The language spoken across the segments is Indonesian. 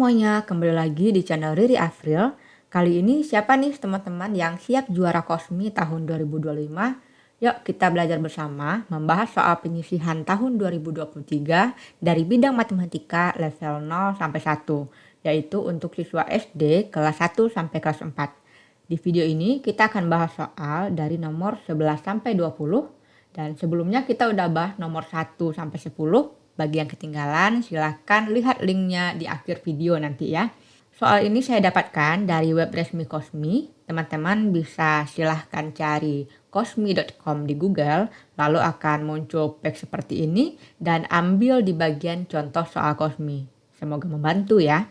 semuanya, kembali lagi di channel Riri Afril. Kali ini siapa nih teman-teman yang siap juara Kosmi tahun 2025? Yuk kita belajar bersama membahas soal penyisihan tahun 2023 dari bidang matematika level 0 sampai 1, yaitu untuk siswa SD kelas 1 sampai kelas 4. Di video ini kita akan bahas soal dari nomor 11 sampai 20, dan sebelumnya kita udah bahas nomor 1 sampai 10. Bagi yang ketinggalan, silahkan lihat linknya di akhir video nanti ya. Soal ini saya dapatkan dari web resmi Kosmi. Teman-teman bisa silahkan cari kosmi.com di Google, lalu akan muncul page seperti ini dan ambil di bagian contoh soal Kosmi. Semoga membantu ya.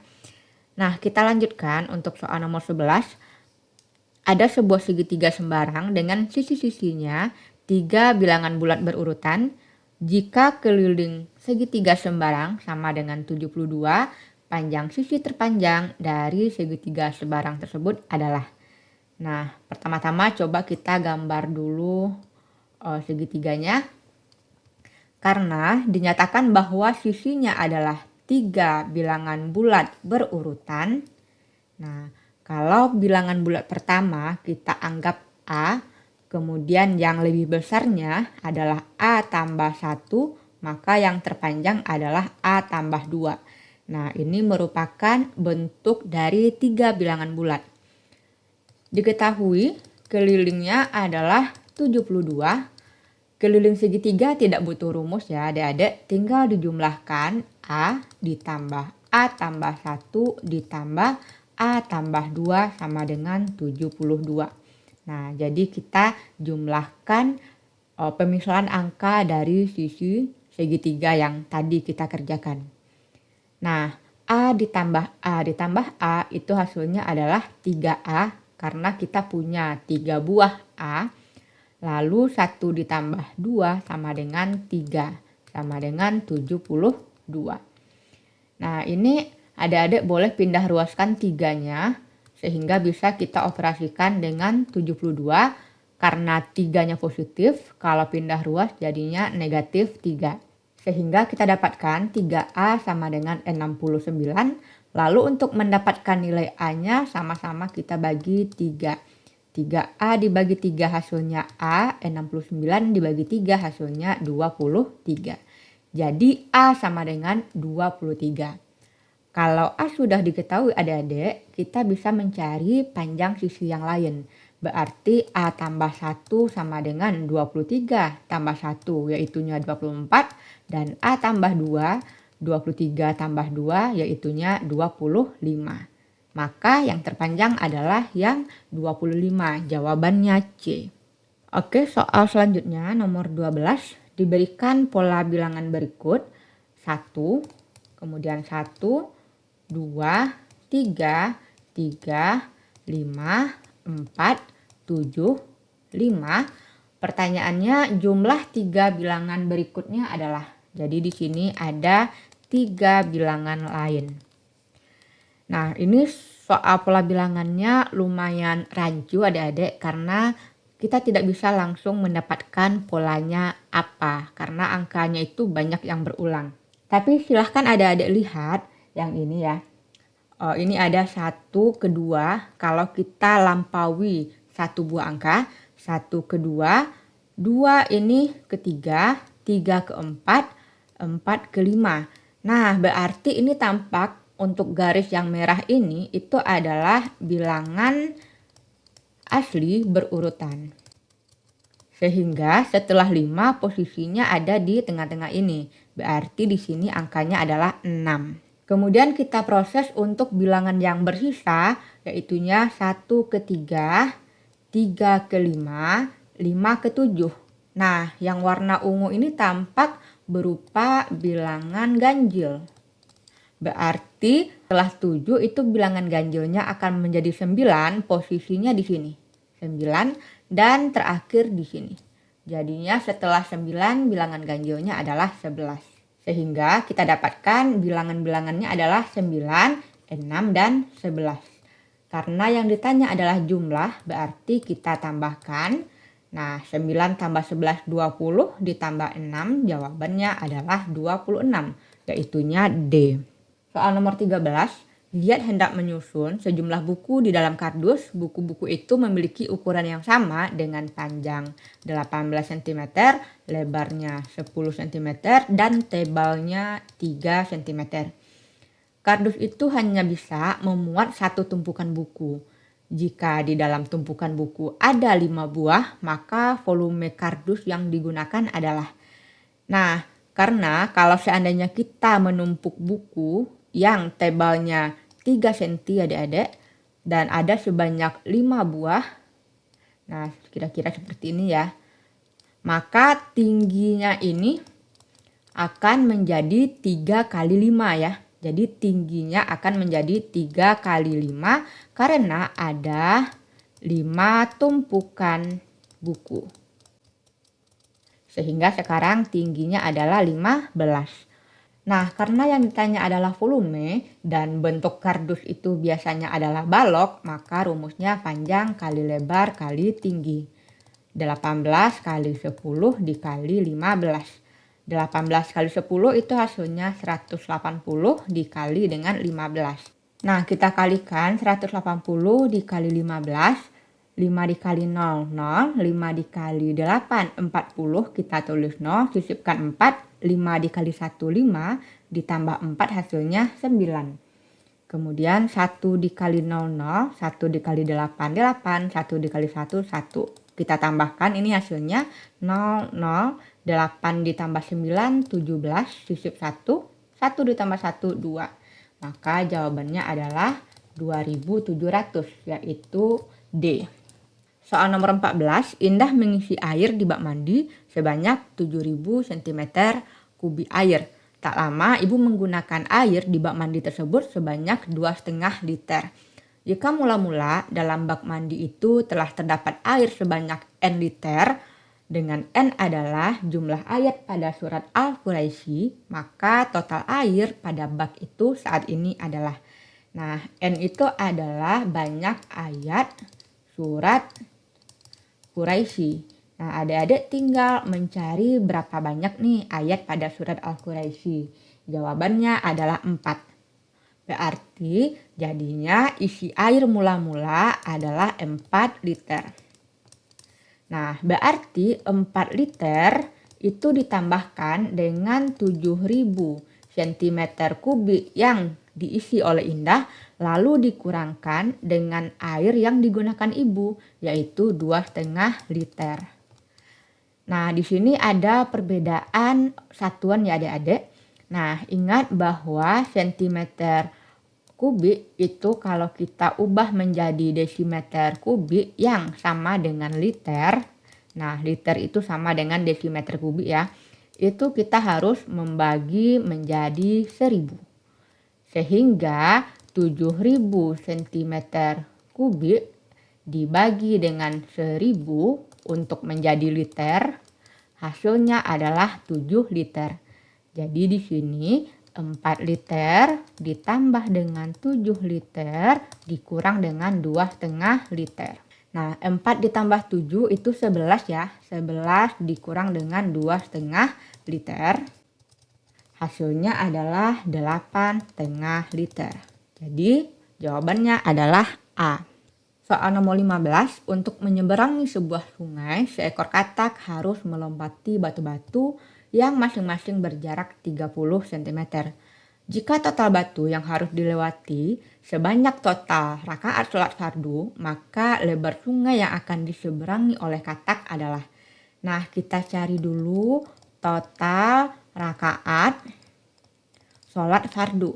Nah, kita lanjutkan untuk soal nomor 11. Ada sebuah segitiga sembarang dengan sisi-sisinya 3 bilangan bulat berurutan. Jika keliling segitiga sembarang sama dengan 72, panjang sisi terpanjang dari segitiga sembarang tersebut adalah. Nah, pertama-tama coba kita gambar dulu segitiganya. Karena dinyatakan bahwa sisinya adalah 3 bilangan bulat berurutan. Nah, kalau bilangan bulat pertama kita anggap A, kemudian yang lebih besarnya adalah A tambah 1, maka yang terpanjang adalah A tambah 2. Nah, ini merupakan bentuk dari 3 bilangan bulat. Diketahui kelilingnya adalah 72. Keliling segitiga tidak butuh rumus ya adik-adik, tinggal dijumlahkan A ditambah A tambah 1 ditambah A tambah 2 sama dengan 72. Nah, jadi kita jumlahkan pemisahan angka dari sisi segitiga yang tadi kita kerjakan. Nah, A ditambah A itu hasilnya adalah 3A karena kita punya 3 buah A. Lalu 1 ditambah 2 sama dengan 3, sama dengan 72. Nah, ini adik-adik boleh pindah ruaskan 3-nya, sehingga bisa kita operasikan dengan 72, karena 3-nya positif, kalau pindah ruas jadinya negatif 3. Sehingga kita dapatkan 3A sama dengan 69, lalu untuk mendapatkan nilai A-nya sama-sama kita bagi 3. 3A dibagi 3 hasilnya A, 69 dibagi 3 hasilnya 23. Jadi A sama dengan 23. Kalau A sudah diketahui adik-adik, kita bisa mencari panjang sisi yang lain. Berarti A tambah 1 sama dengan 23 tambah 1 yaitunya 24. Dan A tambah 2, 23 tambah 2 yaitunya 25. Maka yang terpanjang adalah yang 25, jawabannya C. Oke, soal selanjutnya nomor 12 diberikan pola bilangan berikut. 1, kemudian 1, 2, 3, 3, 5, 4, 7, 5. Pertanyaannya jumlah 3 bilangan berikutnya adalah. Jadi di sini ada 3 bilangan lain. Nah, ini soal pola bilangannya lumayan rancu adik-adik karena kita tidak bisa langsung mendapatkan polanya apa karena angkanya itu banyak yang berulang. Tapi silahkan adik-adik lihat yang ini ya. Ini ada 1 ke 2, kalau kita lampaui 1 buah angka, 1 ke 2, 2 ini ke 3, 3 ke 4, 4 ke 5. Nah, berarti ini tampak untuk garis yang merah ini itu adalah bilangan asli berurutan. Sehingga setelah 5 posisinya ada di tengah-tengah ini. Berarti di sini angkanya adalah 6. Kemudian kita proses untuk bilangan yang bersisa, yaitunya 1 ke 3, 3 ke 5, 5 ke 7. Nah, yang warna ungu ini tampak berupa bilangan ganjil. Berarti setelah 7 itu bilangan ganjilnya akan menjadi 9, posisinya di sini. 9 dan terakhir di sini. Jadinya setelah 9 bilangan ganjilnya adalah 11. Sehingga kita dapatkan bilangan-bilangannya adalah 9, 6, dan 11. Karena yang ditanya adalah jumlah, berarti kita tambahkan. Nah, 9 tambah 11, 20, ditambah 6, jawabannya adalah 26, yaitunya D. Soal nomor 13, Giat hendak menyusun sejumlah buku di dalam kardus. Buku-buku itu memiliki ukuran yang sama dengan panjang 18 cm, lebarnya 10 cm, dan tebalnya 3 cm. Kardus itu hanya bisa memuat satu tumpukan buku. Jika di dalam tumpukan buku ada 5 buah, maka volume kardus yang digunakan adalah. Nah, karena kalau seandainya kita menumpuk buku yang tebalnya 3 cm adik-adik dan ada sebanyak 5 buah. Nah, kira-kira seperti ini ya. Maka tingginya ini akan menjadi 3 kali 5 ya. Jadi tingginya akan menjadi 3 kali 5 karena ada 5 tumpukan buku. Sehingga sekarang tingginya adalah 15. Nah, karena yang ditanya adalah volume dan bentuk kardus itu biasanya adalah balok, maka rumusnya panjang kali lebar kali tinggi. 18 kali 10 dikali 15. 18 kali 10 itu hasilnya 180 dikali dengan 15. Nah, kita kalikan 180 dikali 15. 5 dikali 0, 0. 5 dikali 8, 40. Kita tulis 0, sisipkan 4. 5 dikali 1, 5. Ditambah 4 hasilnya 9. Kemudian 1 dikali 0, 0. 1 dikali 8, 8. 1 dikali 1, 1. Kita tambahkan ini hasilnya 0, 0. 8 ditambah 9, 17. Sisip 1. 1 ditambah 1, 2. Maka jawabannya adalah 2700, yaitu D. Soal nomor 14, Indah mengisi air di bak mandi sebanyak 7000 cm kubik air. Tak lama ibu menggunakan air di bak mandi tersebut sebanyak 2,5 liter. Jika mula-mula dalam bak mandi itu telah terdapat air sebanyak N liter, dengan N adalah jumlah ayat pada surat Al-Quraisy, maka total air pada bak itu saat ini adalah. Nah, N itu adalah banyak ayat surat Quraisy. Nah, adik-adik tinggal mencari berapa banyak nih ayat pada surat Al-Quraisy. Jawabannya adalah 4. Berarti jadinya isi air mula-mula adalah 4 liter. Nah, berarti 4 liter itu ditambahkan dengan 7000 cm kubik yang diisi oleh Indah, lalu dikurangkan dengan air yang digunakan ibu, yaitu 2,5 liter. Nah, di sini ada perbedaan satuan ya adik-adik. Nah, ingat bahwa sentimeter kubik itu kalau kita ubah menjadi desimeter kubik yang sama dengan liter. Nah, liter itu sama dengan desimeter kubik ya. Itu kita harus membagi menjadi 1000. Sehingga 7000 cm kubik dibagi dengan 1000 untuk menjadi liter, hasilnya adalah 7 liter. Jadi di sini 4 liter ditambah dengan 7 liter dikurang dengan 2,5 liter. Nah, 4 ditambah 7 itu 11 ya. 11 dikurang dengan 2,5 liter. Hasilnya adalah 8,5 liter. Jadi jawabannya adalah A. Soal nomor 15, untuk menyeberangi sebuah sungai, seekor katak harus melompati batu-batu yang masing-masing berjarak 30 cm. Jika total batu yang harus dilewati sebanyak total rakaat sholat fardu, maka lebar sungai yang akan diseberangi oleh katak adalah. Nah, kita cari dulu total rakaat sholat fardu.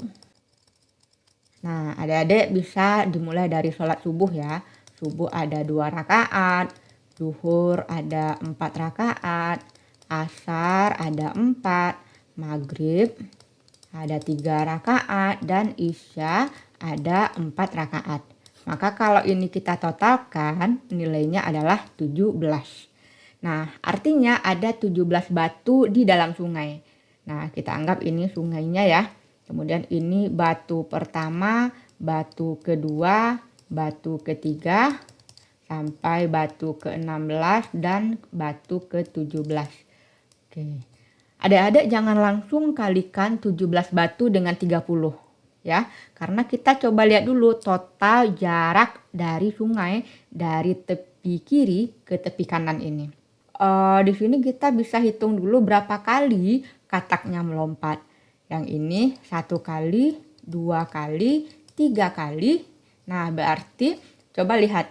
Nah, adik-adik bisa dimulai dari sholat subuh ya. Subuh ada 2 rakaat, zuhur ada 4 rakaat, asar ada 4, maghrib ada 3 rakaat, dan isya ada 4 rakaat. Maka kalau ini kita totalkan, nilainya adalah 17. Nah, artinya ada 17 batu di dalam sungai. Nah, kita anggap ini sungainya ya. Kemudian ini batu pertama, batu kedua, batu ketiga, sampai batu ke-16 dan batu ke-17. Oke. Adik-adik jangan langsung kalikan 17 batu dengan 30. ya. Karena kita coba lihat dulu total jarak dari sungai dari tepi kiri ke tepi kanan ini. Di sini kita bisa hitung dulu berapa kali kataknya melompat. Yang ini 1 kali, 2 kali, 3 kali. Nah, berarti coba lihat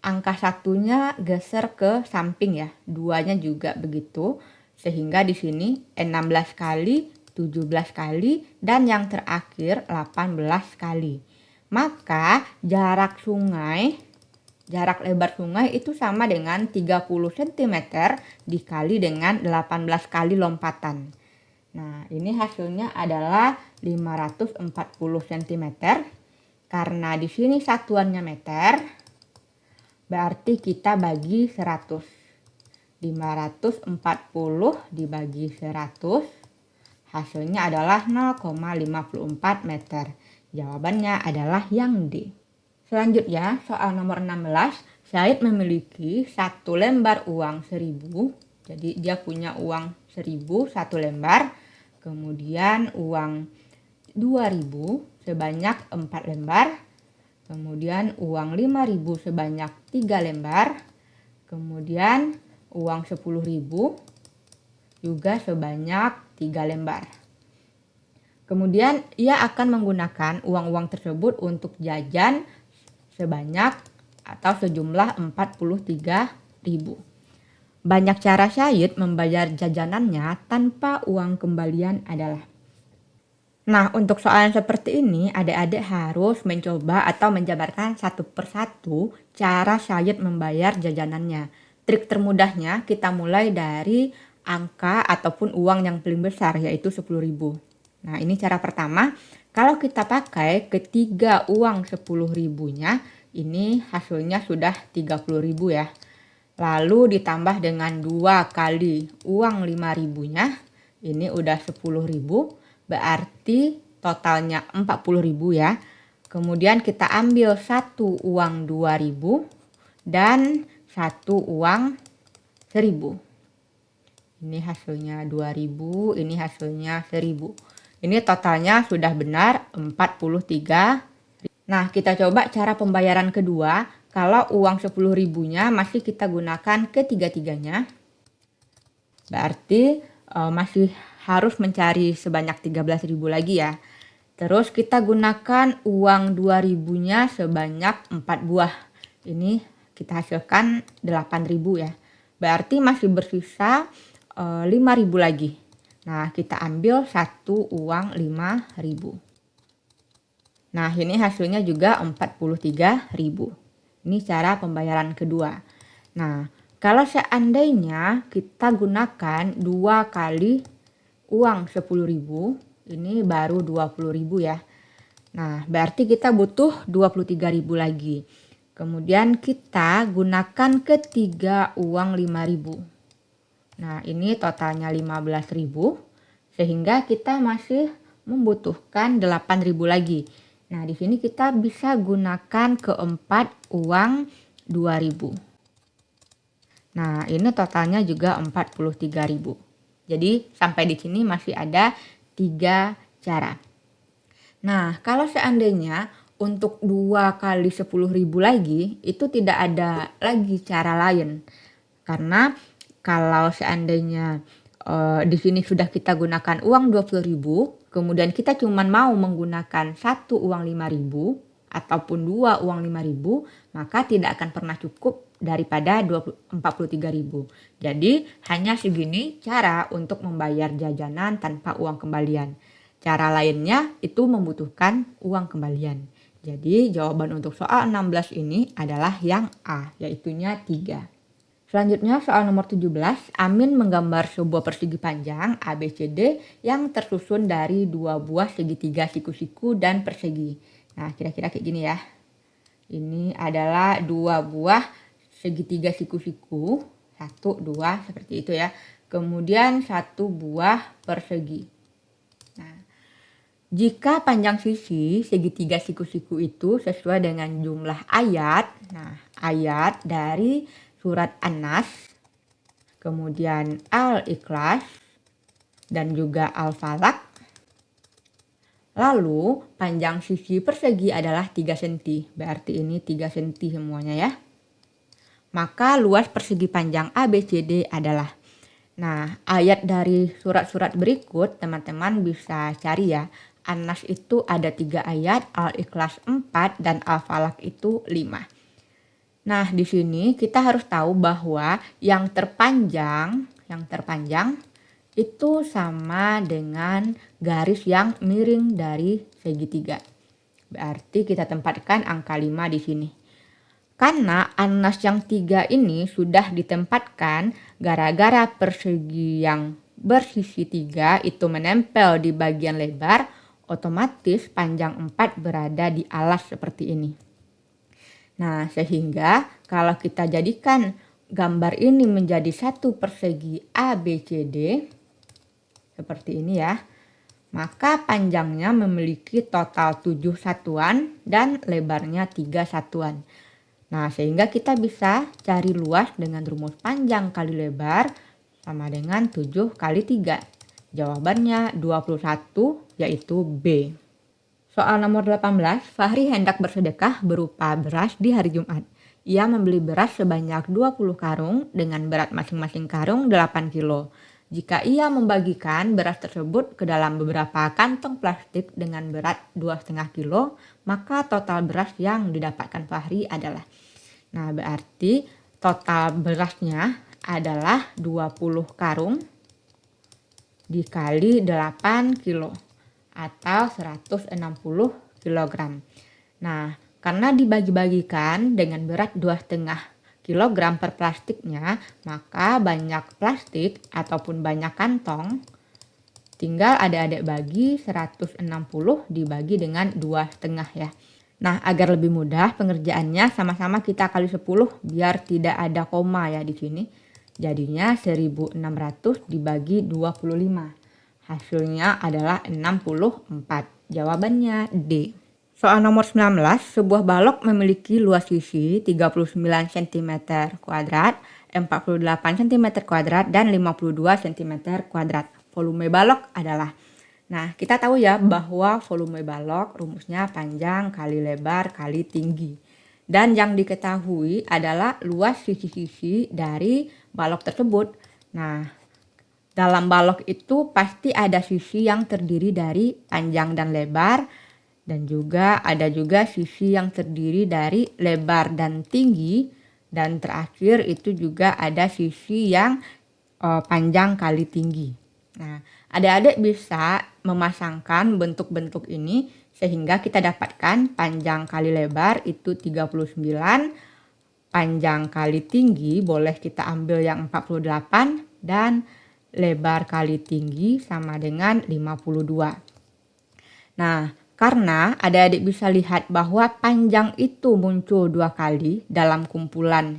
angka 1-nya geser ke samping ya. 2-nya juga begitu. Sehingga di sini 16 kali, 17 kali, dan yang terakhir 18 kali. Maka jarak lebar sungai itu sama dengan 30 cm dikali dengan 18 kali lompatan. Nah, ini hasilnya adalah 540 cm. Karena di sini satuannya meter, berarti kita bagi 100. 540 dibagi 100, hasilnya adalah 0,54 meter. Jawabannya adalah yang D. Selanjutnya, soal nomor 16, Said memiliki 1 lembar uang 1000. Jadi dia punya uang 1000 1 lembar. Kemudian uang 2000 sebanyak 4 lembar. Kemudian uang 5000 sebanyak 3 lembar. Kemudian uang 10.000 juga sebanyak 3 lembar. Kemudian ia akan menggunakan uang-uang tersebut untuk jajan sebanyak atau sejumlah 43.000. Banyak cara Syahid membayar jajanannya tanpa uang kembalian adalah. Nah, untuk soal seperti ini, adik-adik harus mencoba atau menjabarkan satu persatu cara Syahid membayar jajanannya. Trik termudahnya kita mulai dari angka ataupun uang yang paling besar, yaitu 10.000. Nah, ini cara pertama. Kalau kita pakai ketiga uang 10.000-nya, ini hasilnya sudah 30.000 ya. Lalu ditambah dengan 2 kali uang 5.000-nya, ini udah 10.000, berarti totalnya 40.000 ya. Kemudian kita ambil satu uang 2.000 dan satu uang 1.000. Ini hasilnya 2.000, ini hasilnya 1.000. Ini totalnya sudah benar 43. Nah, kita coba cara pembayaran kedua. Kalau uang 10.000-nya masih kita gunakan ketiga-tiganya. Berarti masih harus mencari sebanyak 13.000 lagi ya. Terus kita gunakan uang 2.000-nya sebanyak 4 buah. Ini kita hasilkan 8.000 ya. Berarti masih bersisa 5.000 lagi. Nah, kita ambil satu uang 5.000. Nah, ini hasilnya juga 43.000. Ini cara pembayaran kedua. Nah, kalau seandainya kita gunakan 2 kali uang 10.000, ini baru 20.000 ya. Nah, berarti kita butuh 23.000 lagi. Kemudian kita gunakan ketiga uang 5.000. Nah, ini totalnya 15.000, sehingga kita masih membutuhkan 8.000 lagi. Nah, di sini kita bisa gunakan keempat uang 2.000. Nah, ini totalnya juga 43.000. Jadi, sampai di sini masih ada 3 cara. Nah, kalau seandainya untuk 2 kali 10.000 lagi, itu tidak ada lagi cara lain. Karena kalau seandainya di sini sudah kita gunakan uang 20.000, kemudian kita cuma mau menggunakan satu uang 5.000 ataupun 2 uang 5.000, maka tidak akan pernah cukup daripada 43.000. Jadi hanya segini cara untuk membayar jajanan tanpa uang kembalian. Cara lainnya itu membutuhkan uang kembalian. Jadi jawaban untuk soal 16 ini adalah yang A, yaitunya 3. Selanjutnya soal nomor 17, Amin menggambar sebuah persegi panjang ABCD yang tersusun dari 2 buah segitiga siku-siku dan persegi. Nah, kira-kira kayak gini ya. Ini adalah 2 buah segitiga siku-siku, 1, 2, seperti itu ya. Kemudian 1 buah persegi. Nah, jika panjang sisi segitiga siku-siku itu sesuai dengan jumlah ayat, nah ayat dari surat An-Nas, kemudian Al-Ikhlas, dan juga Al-Falaq. Lalu panjang sisi persegi adalah 3 cm. Berarti ini 3 cm semuanya ya. Maka luas persegi panjang ABCD adalah. Nah, ayat dari surat-surat berikut teman-teman bisa cari ya. An-Nas itu ada 3 ayat, Al-Ikhlas 4, dan Al-Falaq itu 5. Nah, di sini kita harus tahu bahwa yang terpanjang itu sama dengan garis yang miring dari segitiga. Berarti kita tempatkan angka 5 di sini. Karena An-Nas yang 3 ini sudah ditempatkan gara-gara persegi yang bersisi 3 itu menempel di bagian lebar, otomatis panjang 4 berada di alas seperti ini. Nah, sehingga kalau kita jadikan gambar ini menjadi satu persegi ABCD seperti ini ya, maka panjangnya memiliki total 7 satuan dan lebarnya 3 satuan. Nah, sehingga kita bisa cari luas dengan rumus panjang kali lebar sama dengan 7 kali 3. Jawabannya 21, yaitu B. Soal nomor 18, Fahri hendak bersedekah berupa beras di hari Jumat. Ia membeli beras sebanyak 20 karung dengan berat masing-masing karung 8 kilo. Jika ia membagikan beras tersebut ke dalam beberapa kantong plastik dengan berat 2,5 kilo, maka total beras yang didapatkan Fahri adalah. Nah, berarti total berasnya adalah 20 karung dikali 8 kilo atau 160 kg. Nah, karena dibagi-bagikan dengan berat 2,5 kg per plastiknya, maka banyak plastik ataupun banyak kantong tinggal adik-adik bagi 160 dibagi dengan 2,5 ya. Nah, agar lebih mudah pengerjaannya sama-sama kita kali 10 biar tidak ada koma ya di sini. Jadinya 1600 dibagi 25. Hasilnya adalah 64. Jawabannya D. Soal nomor 19, sebuah balok memiliki luas sisi 39 cm kuadrat, 48 cm kuadrat, dan 52 cm kuadrat. Volume balok adalah. Nah, kita tahu ya bahwa volume balok rumusnya panjang kali lebar kali tinggi. Dan yang diketahui adalah luas sisi-sisi dari balok tersebut. Nah, dalam balok itu pasti ada sisi yang terdiri dari panjang dan lebar. Dan juga ada juga sisi yang terdiri dari lebar dan tinggi. Dan terakhir itu juga ada sisi yang panjang kali tinggi. Nah, adik-adik bisa memasangkan bentuk-bentuk ini sehingga kita dapatkan panjang kali lebar itu 39, panjang kali tinggi boleh kita ambil yang 48 dan lebar kali tinggi sama dengan 52. Nah, karena adik-adik bisa lihat bahwa panjang itu muncul 2 kali dalam kumpulan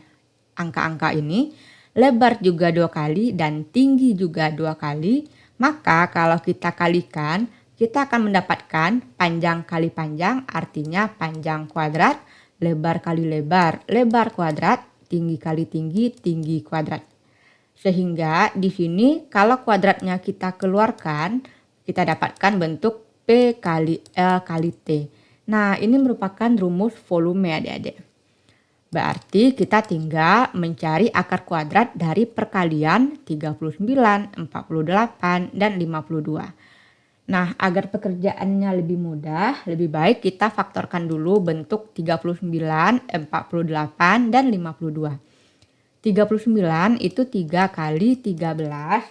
angka-angka ini, lebar juga 2 kali dan tinggi juga 2 kali, maka kalau kita kalikan, kita akan mendapatkan panjang kali panjang artinya panjang kuadrat, lebar kali lebar, lebar kuadrat, tinggi kali tinggi, tinggi kuadrat. Sehingga di sini kalau kuadratnya kita keluarkan, kita dapatkan bentuk P kali L kali T. Nah, ini merupakan rumus volume adik-adik. Berarti kita tinggal mencari akar kuadrat dari perkalian 39, 48, dan 52. Nah, agar pekerjaannya lebih mudah, lebih baik kita faktorkan dulu bentuk 39, 48, dan 52. 39 itu 3 kali 13,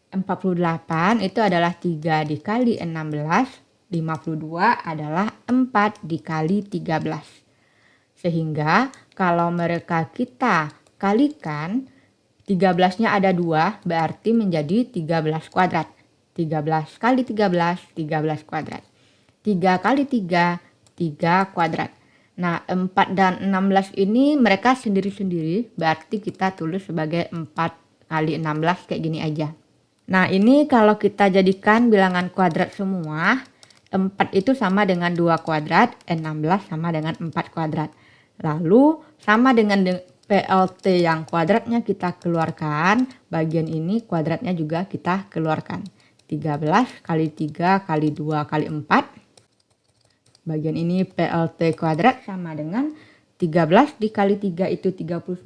48 itu adalah 3 dikali 16, 52 adalah 4 dikali 13. Sehingga kalau mereka kita kalikan, 13-nya ada 2, berarti menjadi 13 kuadrat. 13 kali 13, 13 kuadrat. 3 kali 3, 3 kuadrat. Nah, 4 dan 16 ini mereka sendiri-sendiri, berarti kita tulis sebagai 4 kali 16 kayak gini aja. Nah, ini kalau kita jadikan bilangan kuadrat semua, 4 itu sama dengan 2 kuadrat, 16 sama dengan 4 kuadrat. Lalu sama dengan PLT yang kuadratnya kita keluarkan, bagian ini kuadratnya juga kita keluarkan. 13 kali 3 kali 2 kali 4 bagian ini PLT kuadrat sama dengan 13 dikali 3 itu 39,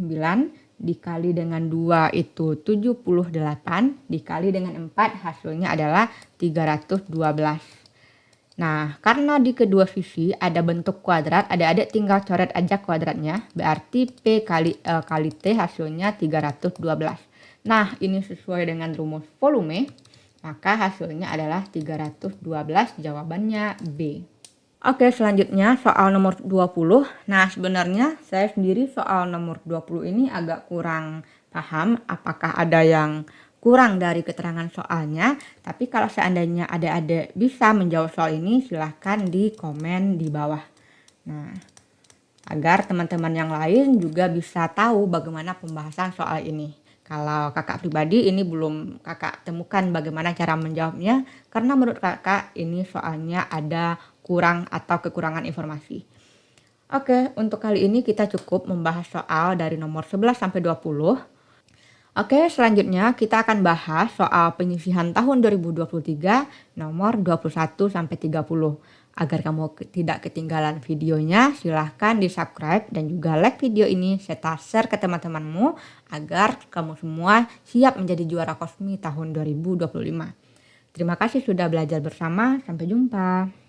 dikali dengan 2 itu 78, dikali dengan 4 hasilnya adalah 312. Nah, karena di kedua sisi ada bentuk kuadrat, adik-adik tinggal coret aja kuadratnya, berarti P kali L kali T hasilnya 312. Nah, ini sesuai dengan rumus volume, maka hasilnya adalah 312, jawabannya B. Oke, selanjutnya soal nomor 20. Nah, sebenarnya saya sendiri soal nomor 20 ini agak kurang paham apakah ada yang kurang dari keterangan soalnya, tapi kalau seandainya adik-adik bisa menjawab soal ini, silahkan di komen di bawah. Nah, agar teman-teman yang lain juga bisa tahu bagaimana pembahasan soal ini. Kalau kakak pribadi ini belum kakak temukan bagaimana cara menjawabnya, karena menurut kakak ini soalnya ada kurang atau kekurangan informasi. Oke, untuk kali ini kita cukup membahas soal dari nomor 11 sampai 20. Oke, selanjutnya kita akan bahas soal penyisihan tahun 2023 nomor 21 sampai 30. Agar kamu tidak ketinggalan videonya, silahkan di-subscribe dan juga like video ini serta share ke teman-temanmu agar kamu semua siap menjadi juara Kosmi tahun 2025. Terima kasih sudah belajar bersama, sampai jumpa.